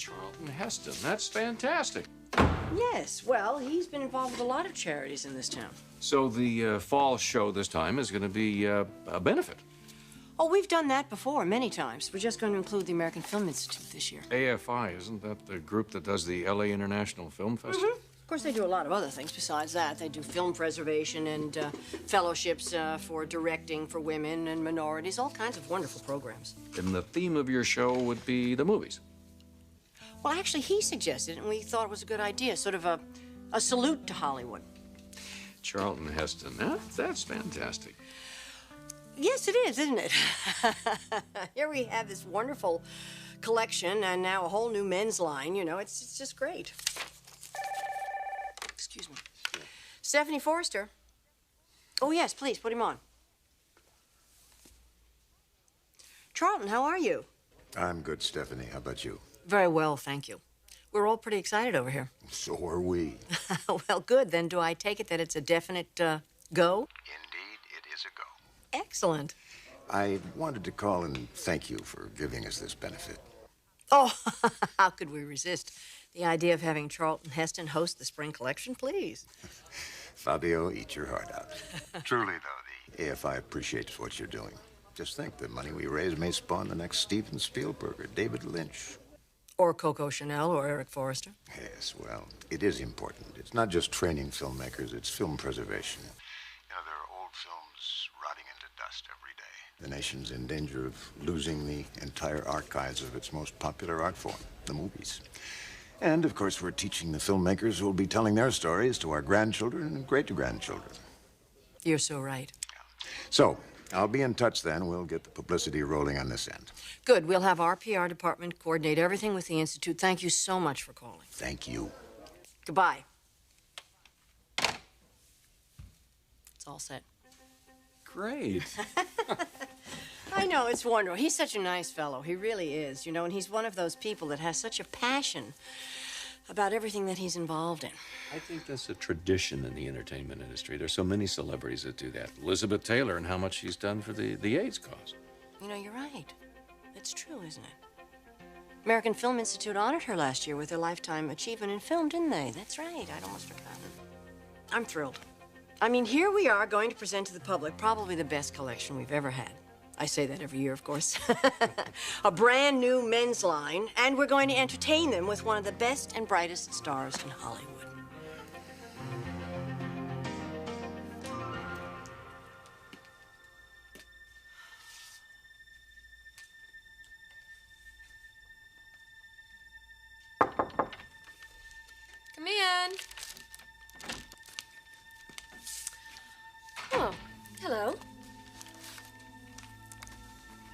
Charlton Heston. That's fantastic. Yes, well, he's been involved with a lot of charities in this town. So the fall show this time is going to be a benefit. Oh, we've done that before, many times. We're just going to include the American Film Institute this year. AFI, isn't that the group that does the LA International Film Festival? Mm-hmm. Of course, they do a lot of other things besides that. They do film preservation and fellowships for directing for women and minorities, all kinds of wonderful programs. And the theme of your show would be the movies. Well, actually, he suggested it, and we thought it was a good idea, sort of a salute to Hollywood. Charlton Heston, that's fantastic. Yes, it is, isn't it? Here we have this wonderful collection and now a whole new men's line. You know, it's just great. Excuse me. Yeah. Stephanie Forrester. Oh, yes, please, put him on. Charlton, how are you? I'm good, Stephanie. How about you? Very well, thank you. We're all pretty excited over here. So are we. Well, good. Then do I take it that it's a definite go? Indeed, it is a go. Excellent. I wanted to call and thank you for giving us this benefit. Oh, how could we resist the idea of having Charlton Heston host the spring collection, please? Fabio, eat your heart out. Truly, though, the AFI appreciates what you're doing. Just think, the money we raise may spawn the next Steven Spielberg or David Lynch. Or Coco Chanel or Eric Forrester. Yes, well, it is important. It's not just training filmmakers, it's film preservation. You know, there are old films rotting into dust every day. The nation's in danger of losing the entire archives of its most popular art form, the movies. And, of course, we're teaching the filmmakers who will be telling their stories to our grandchildren and great-grandchildren. You're so right. So, I'll be in touch then. We'll get the publicity rolling on this end. Good. We'll have our PR department coordinate everything with the Institute. Thank you so much for calling. Thank you. Goodbye. It's all set. Great. I know, it's wonderful. He's such a nice fellow. He really is, you know, and he's one of those people that has such a passion about everything that he's involved in. I think that's a tradition in the entertainment industry. There's so many celebrities that do that. Elizabeth Taylor and how much she's done for the AIDS cause. You know, you're right. It's true, isn't it? American Film Institute honored her last year with her Lifetime Achievement in Film, didn't they? That's right. I'd almost forgotten. I'm thrilled. I mean, here we are going to present to the public probably the best collection we've ever had. I say that every year, of course. A brand new men's line, and we're going to entertain them with one of the best and brightest stars in Hollywood. Come in. Oh, hello.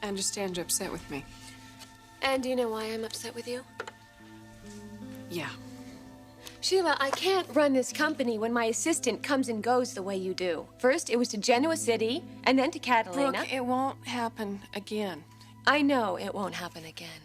I understand you're upset with me. And do you know why I'm upset with you? Yeah. Sheila, I can't run this company when my assistant comes and goes the way you do. First, it was to Genoa City, and then to Catalina. Brooke, it won't happen again. I know it won't happen again.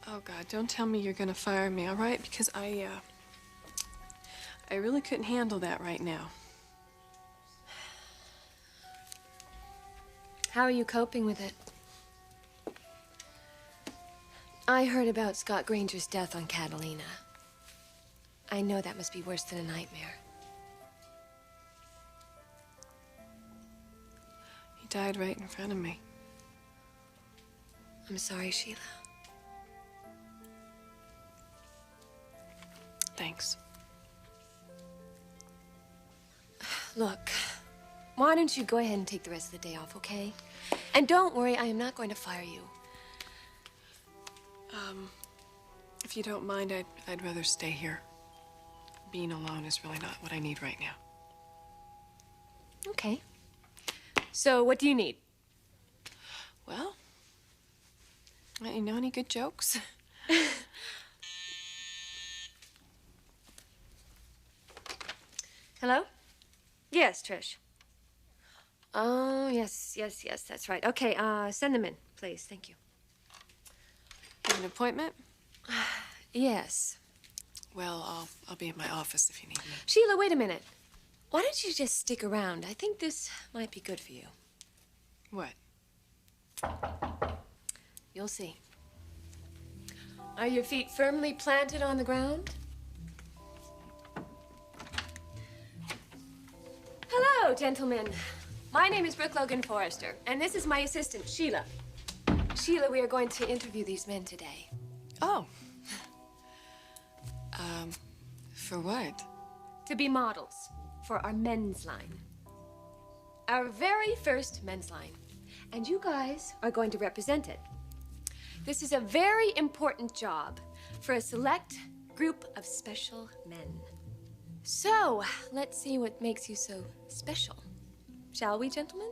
Oh, God, don't tell me you're gonna fire me, all right? Because I really couldn't handle that right now. How are you coping with it? I heard about Scott Granger's death on Catalina. I know that must be worse than a nightmare. He died right in front of me. I'm sorry, Sheila. Thanks. Look, why don't you go ahead and take the rest of the day off, okay? And don't worry, I am not going to fire you. If you don't mind, I'd rather stay here. Being alone is really not what I need right now. Okay. So, what do you need? Well, you know any good jokes? Hello? Yes, Trish. Oh, yes, that's right. Okay, send them in, please. Thank you. Have an appointment? Yes. Well, I'll be in my office if you need me. Sheila, wait a minute. Why don't you just stick around? I think this might be good for you. What? You'll see. Are your feet firmly planted on the ground? Hello, gentlemen. My name is Brooke Logan Forrester, and this is my assistant, Sheila. Sheila, we are going to interview these men today. Oh. For what? To be models for our men's line. Our very first men's line. And you guys are going to represent it. This is a very important job for a select group of special men. So, let's see what makes you so special. Shall we, gentlemen?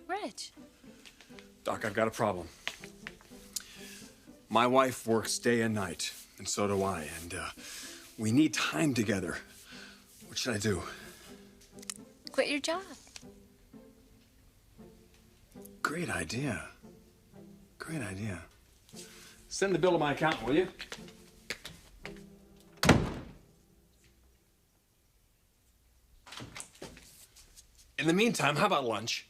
Rich. Doc, I've got a problem. My wife works day and night, and so do I, and we need time together. What should I do? Quit your job. Great idea. Great idea. Send the bill to my account, will you? In the meantime, how about lunch?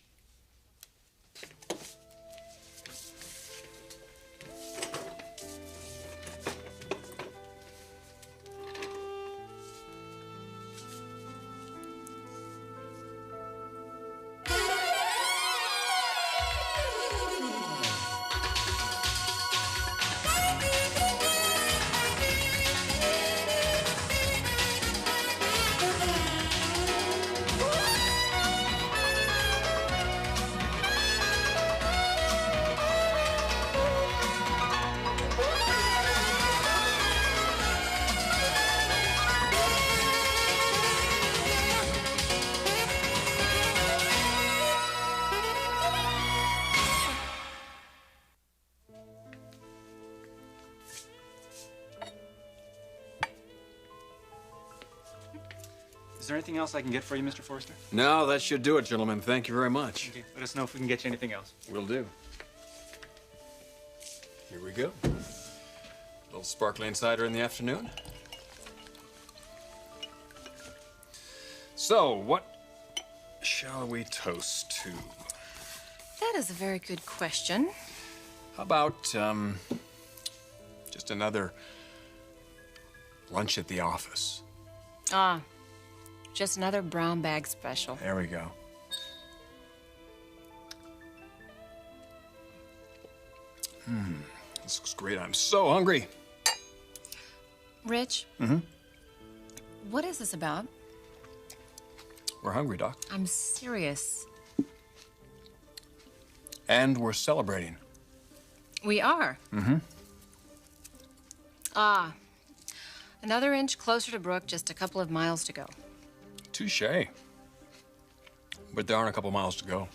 Is there anything else I can get for you, Mr. Forrester? No, that should do it, gentlemen. Thank you very much. Okay, let us know if we can get you anything else. Will do. Here we go. A little sparkling cider in the afternoon. So, what shall we toast to? That is a very good question. How about, just another lunch at the office? Ah, just another brown bag special. There we go. This looks great. I'm so hungry. Rich? What is this about? We're hungry, Doc. I'm serious. And we're celebrating. We are? Ah, another inch closer to Brooke, just a couple of miles to go. Touché. But there aren't a couple miles to go.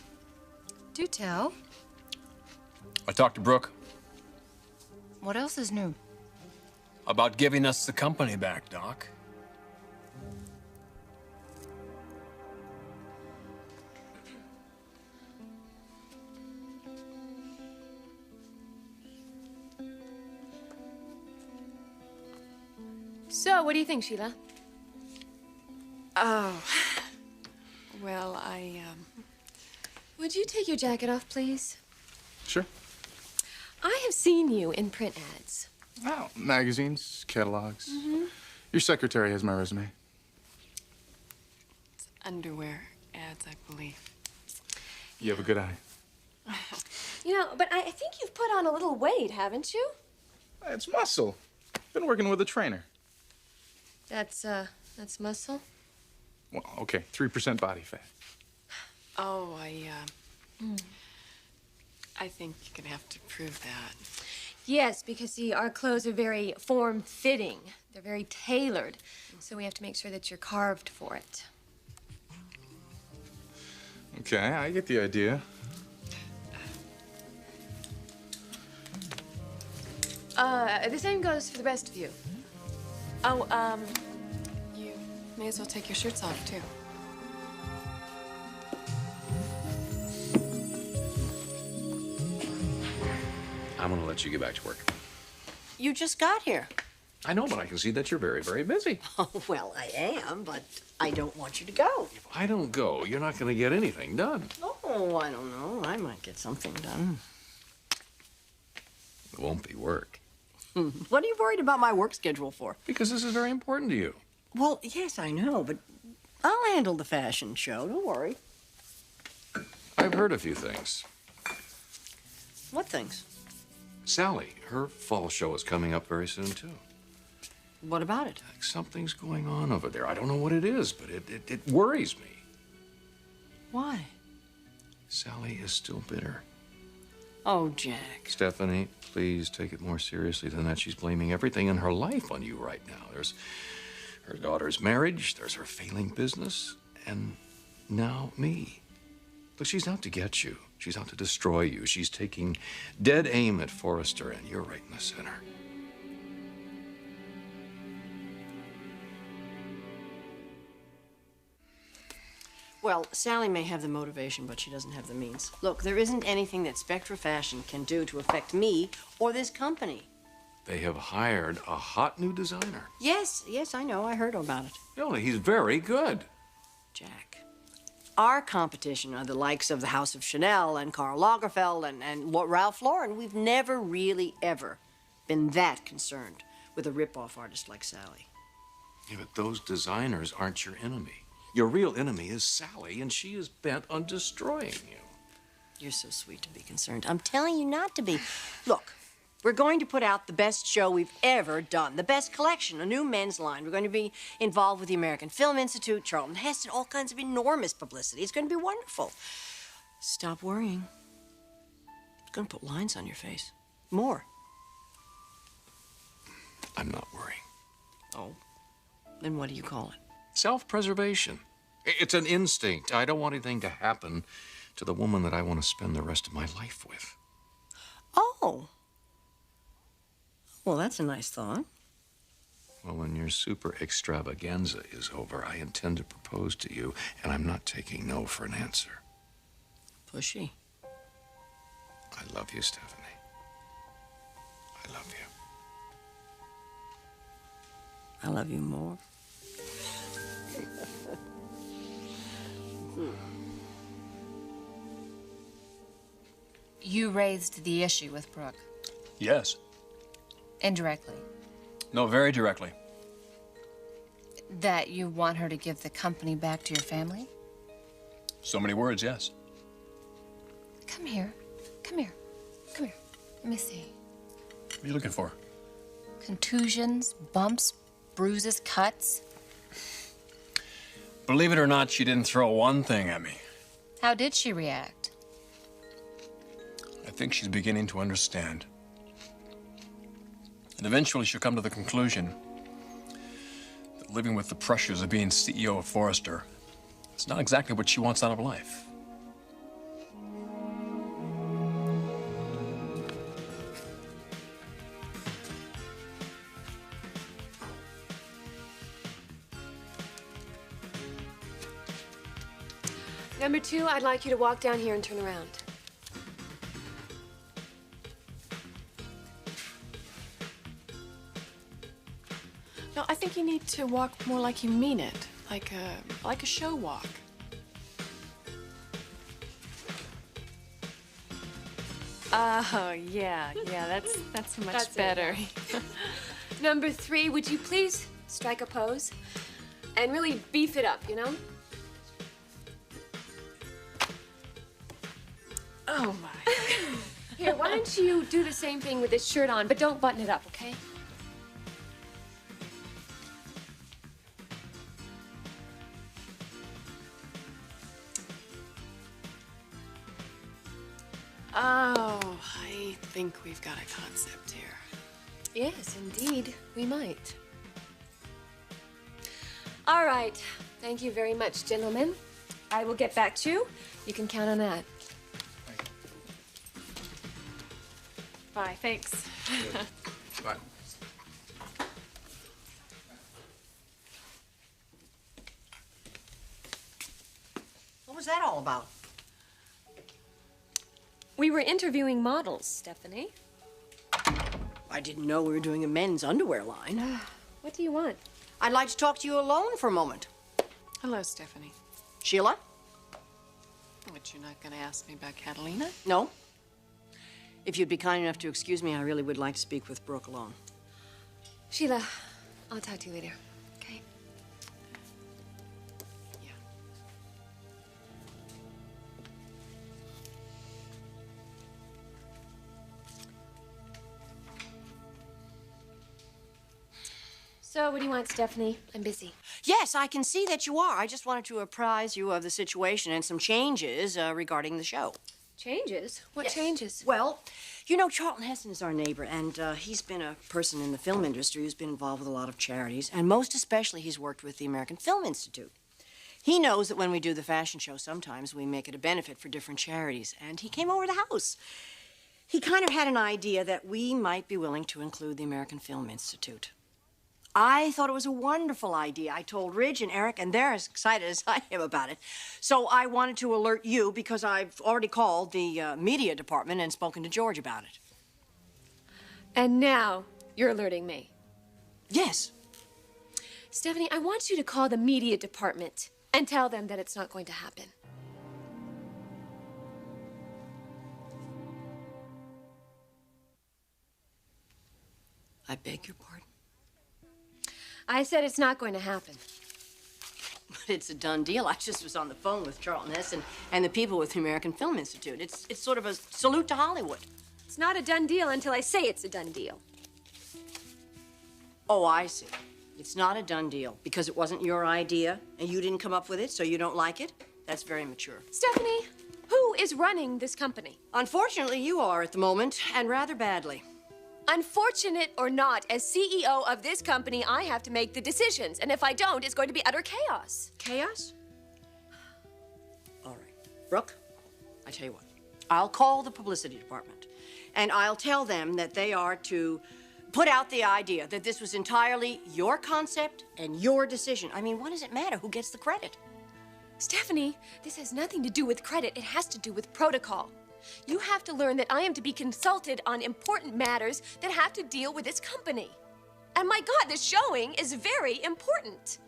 Do tell. I talked to Brooke What else is new? about giving us the company back, Doc. So, what do you think, Sheila? Oh. Well, Would you take your jacket off, please? Sure. I have seen you in print ads. Oh, magazines, catalogs. Your secretary has my resume. It's underwear ads, I believe. You have a good eye. You know, but I think you've put on a little weight, haven't you? It's muscle. Been working with a trainer. That's muscle. Well, okay, 3% body fat. Oh, I think you're gonna have to prove that. Yes, because see, our clothes are very form-fitting. They're very tailored, so we have to make sure that you're carved for it. Okay, I get the idea. The same goes for the rest of you. Oh, you may as well take your shirts off, too. I'm going to let you get back to work. You just got here. I know, but I can see that you're very, very busy. Oh, well, I am, but I don't want you to go. If I don't go, you're not going to get anything done. Oh, I don't know. I might get something done. It won't be work. What are you worried about my work schedule for? Because this is very important to you. Well, yes, I know, but I'll handle the fashion show. Don't worry. I've heard a few things. What things? Sally, her fall show is coming up very soon, too. What about it? Something's going on over there. I don't know what it is, but it worries me. Why? Sally is still bitter. Oh, Jack. Stephanie, please take it more seriously than that. She's blaming everything in her life on you right now. There's her daughter's marriage, there's her failing business, and now me. Look, she's out to get you. She's out to destroy you. She's taking dead aim at Forrester, and you're right in the center. Well, Sally may have the motivation, but she doesn't have the means. Look, there isn't anything that Spectra Fashion can do to affect me or this company. They have hired a hot new designer. Yes, I know. I heard about it. No, he's very good. Jack, our competition are the likes of the House of Chanel and Karl Lagerfeld and Ralph Lauren. We've never really, ever been that concerned with a rip-off artist like Sally. Yeah, but those designers aren't your enemy. Your real enemy is Sally, and she is bent on destroying you. You're so sweet to be concerned. I'm telling you not to be. Look, we're going to put out the best show we've ever done, the best collection, a new men's line. We're going to be involved with the American Film Institute, Charlton Heston, all kinds of enormous publicity. It's going to be wonderful. Stop worrying. It's going to put lines on your face. More. I'm not worrying. Oh, then what do you call it? Self-preservation. It's an instinct. I don't want anything to happen to the woman that I want to spend the rest of my life with. Oh. Well, that's a nice thought. Well, when your super extravaganza is over, I intend to propose to you, and I'm not taking no for an answer. Pushy. I love you, Stephanie. I love you. I love you more. You raised the issue with Brooke. Yes. Indirectly. No, very directly. That you want her to give the company back to your family? So many words, yes. Come here. Come here. Come here. Let me see. What are you looking for? Contusions, bumps, bruises, cuts. Believe it or not, she didn't throw one thing at me. How did she react? I think she's beginning to understand. And eventually she'll come to the conclusion that living with the pressures of being CEO of Forrester is not exactly what she wants out of life. Number 2, I'd like you to walk down here and turn around. No, I think you need to walk more like you mean it, like a show walk. Oh, yeah, that's much That's it. better. Number 3, would you please strike a pose and really beef it up, you know? Oh, my. Here, why don't you do the same thing with this shirt on, but don't button it up, okay? Oh, I think we've got a concept here. Yes, indeed, we might. All right. Thank you very much, gentlemen. I will get back to you. You can count on that. Bye, thanks. Bye. What was that all about? We were interviewing models, Stephanie. I didn't know we were doing a men's underwear line. What do you want? I'd like to talk to you alone for a moment. Hello, Stephanie. Sheila? But you're not going to ask me about Catalina? No. If you'd be kind enough to excuse me, I really would like to speak with Brooke alone. Sheila, I'll talk to you later, okay? Yeah. So, what do you want, Stephanie? I'm busy. Yes, I can see that you are. I just wanted to apprise you of the situation and some changes regarding the show. Changes? What Yes. changes? Well, you know, Charlton Heston is our neighbor, and he's been a person in the film industry who's been involved with a lot of charities, and most especially he's worked with the American Film Institute. He knows that when we do the fashion show, sometimes we make it a benefit for different charities, and he came over to the house. He kind of had an idea that we might be willing to include the American Film Institute. I thought it was a wonderful idea. I told Ridge and Eric, and they're as excited as I am about it. So I wanted to alert you because I've already called the media department and spoken to George about it. And now you're alerting me. Yes. Stephanie, I want you to call the media department and tell them that it's not going to happen. I beg your pardon? I said it's not going to happen. But it's a done deal. I just was on the phone with Charlton Heston and the people with the American Film Institute. It's sort of a salute to Hollywood. It's not a done deal until I say it's a done deal. Oh, I see. It's not a done deal because it wasn't your idea and you didn't come up with it, so you don't like it? That's very mature. Stephanie, who is running this company? Unfortunately, you are at the moment, and rather badly. Unfortunate or not, as CEO of this company, I have to make the decisions. And if I don't, it's going to be utter chaos. Chaos? All right. Brooke, I tell you what. I'll call the publicity department, and I'll tell them that they are to put out the idea that this was entirely your concept and your decision. I mean, what does it matter who gets the credit? Stephanie, this has nothing to do with credit. It has to do with protocol. You have to learn that I am to be consulted on important matters that have to deal with this company. And my God, this showing is very important.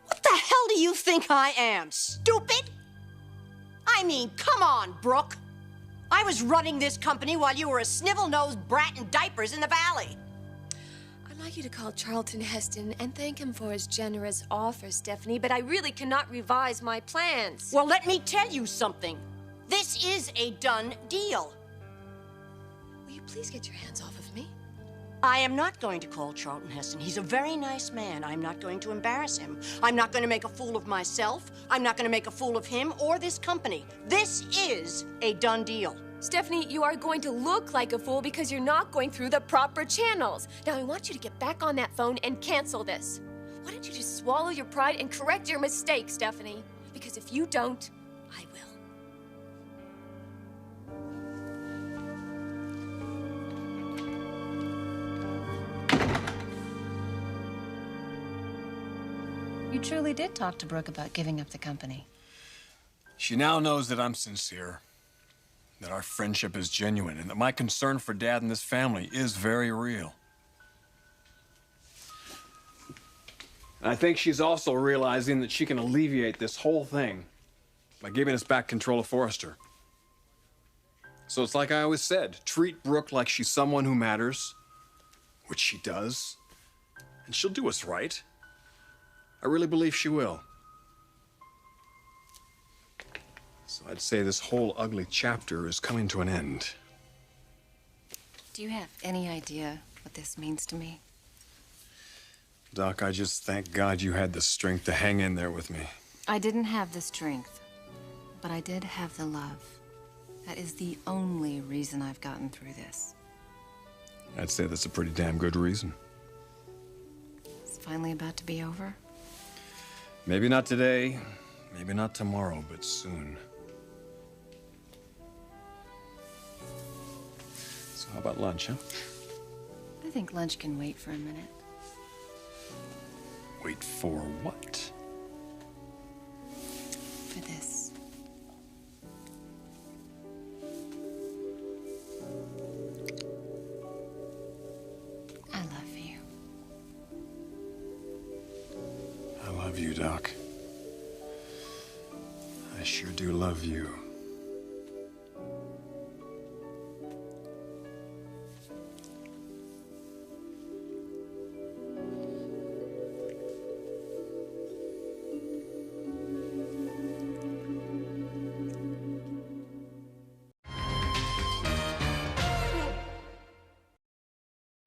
What the hell do you think I am, stupid? I mean, come on, Brooke. I was running this company while you were a snivel-nosed brat in diapers in the valley. I'd like you to call Charlton Heston and thank him for his generous offer, Stephanie, but I really cannot revise my plans. Well, let me tell you something. This is a done deal. Will you please get your hands off of me? I am not going to call Charlton Heston. He's a very nice man. I'm not going to embarrass him. I'm not going to make a fool of myself. I'm not going to make a fool of him or this company. This is a done deal. Stephanie, you are going to look like a fool because you're not going through the proper channels. Now, I want you to get back on that phone and cancel this. Why don't you just swallow your pride and correct your mistake, Stephanie? Because if you don't, I will. You truly did talk to Brooke about giving up the company. She now knows that I'm sincere, that our friendship is genuine, and that my concern for Dad and this family is very real. And I think she's also realizing that she can alleviate this whole thing by giving us back control of Forrester. So it's like I always said, treat Brooke like she's someone who matters, which she does, and she'll do us right. I really believe she will. So I'd say this whole ugly chapter is coming to an end. Do you have any idea what this means to me? Doc, I just thank God you had the strength to hang in there with me. I didn't have the strength, but I did have the love. That is the only reason I've gotten through this. I'd say that's a pretty damn good reason. It's finally about to be over. Maybe not today, maybe not tomorrow, but soon. So how about lunch, huh? I think lunch can wait for a minute. Wait for what? For this. I love you. I love you, Doc. I sure do love you.